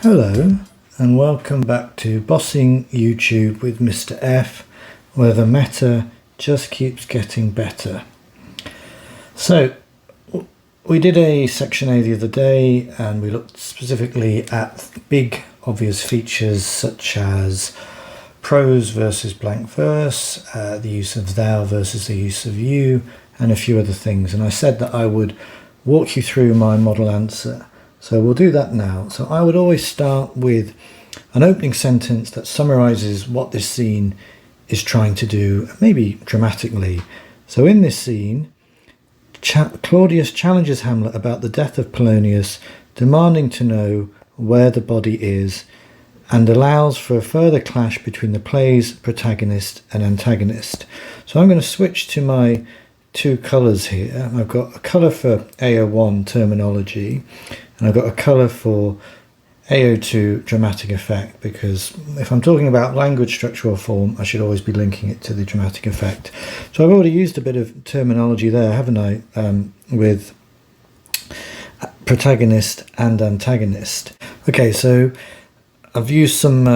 Hello and welcome back to Bossing YouTube with Mr. F, where the meta just keeps getting better. So we did a Section A the other day and we looked specifically at big obvious features such as prose versus blank verse, the use of thou versus the use of you, and a few other things. And I said that I would walk you through my model answer. So we'll do that now. So I would always start with an opening sentence that summarizes what this scene is trying to do, maybe dramatically. So in this scene, Claudius challenges Hamlet about the death of Polonius, demanding to know where the body is, and allows for a further clash between the play's protagonist and antagonist. So I'm going to switch to my two colours here. I've got a colour for AO1 terminology, and I've got a colour for AO2 dramatic effect, because if I'm talking about language structure or form, I should always be linking it to the dramatic effect. So I've already used a bit of terminology there, haven't I, with protagonist and antagonist. Okay, so I've used some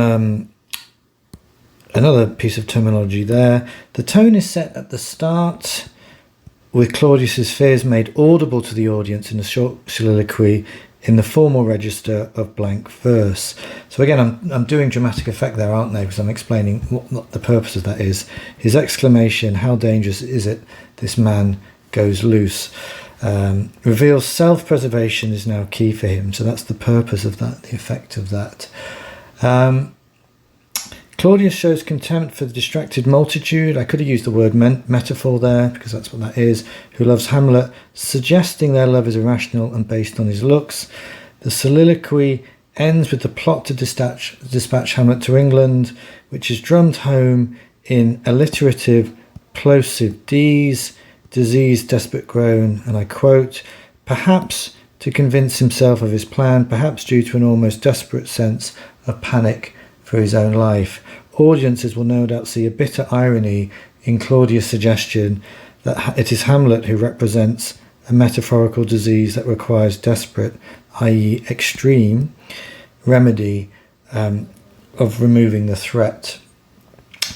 another piece of terminology there. The tone is set at the start, with Claudius's fears made audible to the audience in a short soliloquy in the formal register of blank verse. So again, I'm doing dramatic effect there, aren't I? Because I'm explaining what the purpose of that is. His exclamation, "How dangerous is it? This man goes loose," reveals self-preservation is now key for him. So that's the purpose of that, the effect of that. Claudius shows contempt for the distracted multitude. I could have used the word metaphor there, because that's what that is, who loves Hamlet, suggesting their love is irrational and based on his looks. The soliloquy ends with the plot to dispatch Hamlet to England, which is drummed home in alliterative plosive D's, disease, desperate groan, and I quote, "Perhaps to convince himself of his plan, perhaps due to an almost desperate sense of panic for his own life." Audiences will no doubt see a bitter irony in Claudius' suggestion that it is Hamlet who represents a metaphorical disease that requires desperate, i.e. extreme, remedy of removing the threat.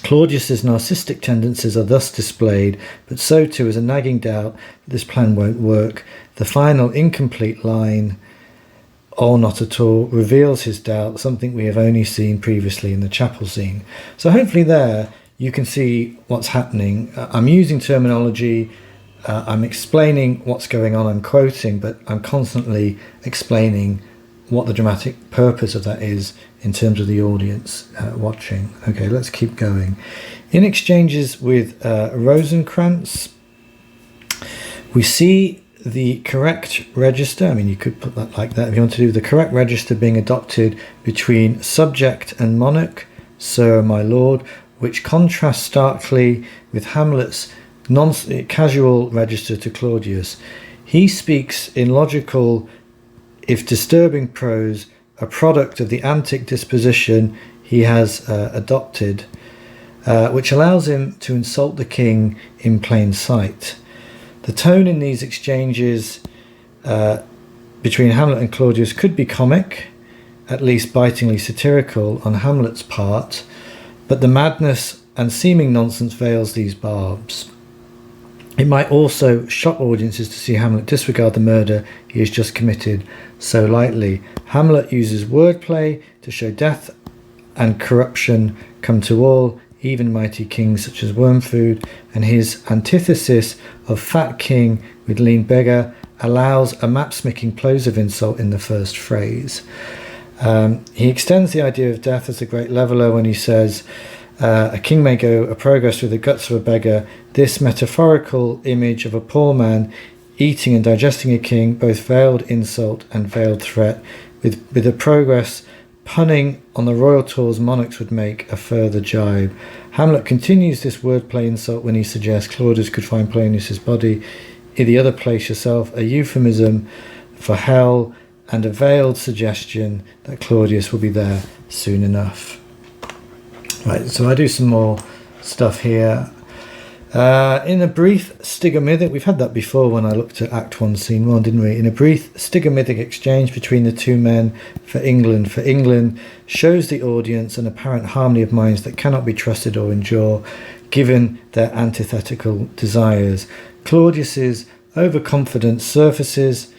Claudius's narcissistic tendencies are thus displayed, but so too is a nagging doubt that this plan won't work. The final incomplete line, "or not at all," reveals his doubt, something we have only seen previously in the chapel scene. So hopefully there you can see what's happening. I'm using terminology, I'm explaining what's going on, I'm quoting, but I'm constantly explaining what the dramatic purpose of that is in terms of the audience watching. Okay, let's keep going. In exchanges with Rosencrantz, we see the correct register. I mean, you could put that like that if you want to do the correct register being adopted between subject and monarch, "Sir, my lord," which contrasts starkly with Hamlet's casual register to Claudius. He speaks in logical, if disturbing prose, a product of the antic disposition he has adopted, which allows him to insult the king in plain sight. The tone in these exchanges between Hamlet and Claudius could be comic, at least bitingly satirical on Hamlet's part, but the madness and seeming nonsense veils these barbs. It might also shock audiences to see Hamlet disregard the murder he has just committed so lightly. Hamlet uses wordplay to show death and corruption come to all, even mighty kings such as Wormfood, and his antithesis of fat king with lean beggar allows a map-smicking plosive insult in the first phrase. He extends the idea of death as a great leveller when he says, "A king may go a progress with the guts of a beggar." This metaphorical image of a poor man eating and digesting a king, both veiled insult and veiled threat, with a progress punning on the royal tours monarchs would make a further jibe. Hamlet continues this wordplay insult when he suggests Claudius could find Polonius' body in the other place yourself, a euphemism for hell and a veiled suggestion that Claudius will be there soon enough. Right, so I do some more stuff here. In a brief stigomythic, we've had that before when I looked at Act 1, Scene 1, didn't we? In a brief stigomythic exchange between the two men for England shows the audience an apparent harmony of minds that cannot be trusted or endured, given their antithetical desires. Claudius's overconfidence surfaces,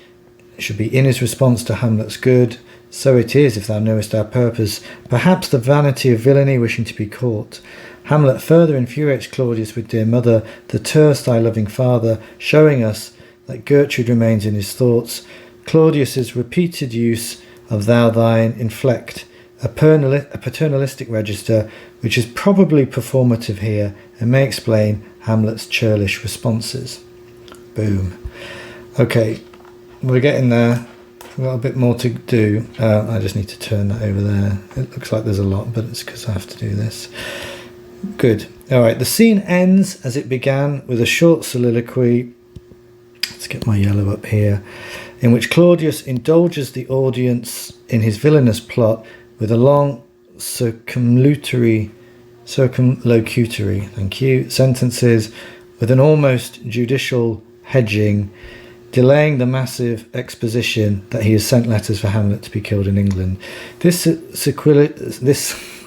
it should be in his response to Hamlet's good. So it is, if thou knowest our purpose. Perhaps the vanity of villainy wishing to be caught. Hamlet further infuriates Claudius with dear mother, the terse thy loving father, showing us that Gertrude remains in his thoughts. Claudius's repeated use of thou thine inflect a paternalistic register, which is probably performative here and may explain Hamlet's churlish responses. Boom. Okay, we're getting there. We've got a bit more to do. I just need to turn that over there. It looks like there's a lot, but it's because I have to do this. Good. All right, the scene ends as it began with a short soliloquy. Let's get my yellow up here. In which Claudius indulges the audience in his villainous plot with a long circumlocutory, sentences with an almost judicial hedging, delaying the massive exposition that he has sent letters for Hamlet to be killed in England. This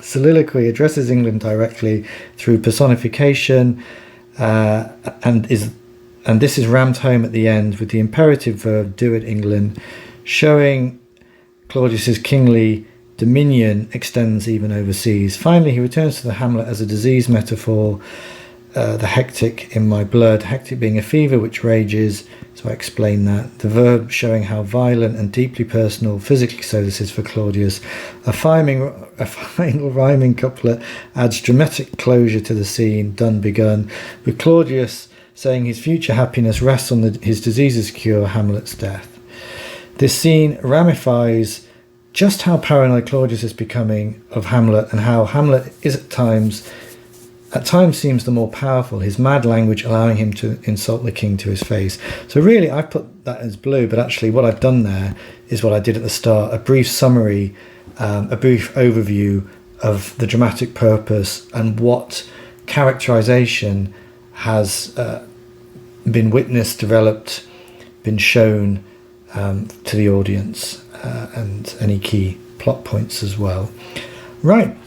soliloquy addresses England directly through personification, and this is rammed home at the end with the imperative verb "do it, England," showing Claudius's kingly dominion extends even overseas. Finally, he returns to the Hamlet as a disease metaphor, the hectic in my blood, hectic being a fever which rages, so I explain that. The verb showing how violent and deeply personal, physically so, this is for Claudius. A final rhyming couplet adds dramatic closure to the scene, done, begun, with Claudius saying his future happiness rests on his disease's cure, Hamlet's death. This scene ramifies just how paranoid Claudius is becoming of Hamlet, and how Hamlet is at times seems the more powerful, his mad language allowing him to insult the king to his face. So really, I've put that as blue, but actually what I've done there is what I did at the start, a brief summary, a brief overview of the dramatic purpose and what characterization has been witnessed, developed, been shown to the audience, and any key plot points as well. Right,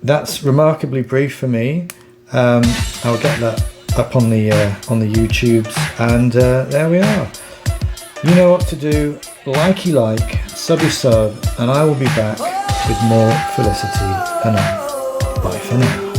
that's remarkably brief for me. I'll get that up on the YouTubes, and there we are. You know what to do. Likey like, subby sub, and I will be back with more Felicity and I. Bye for now.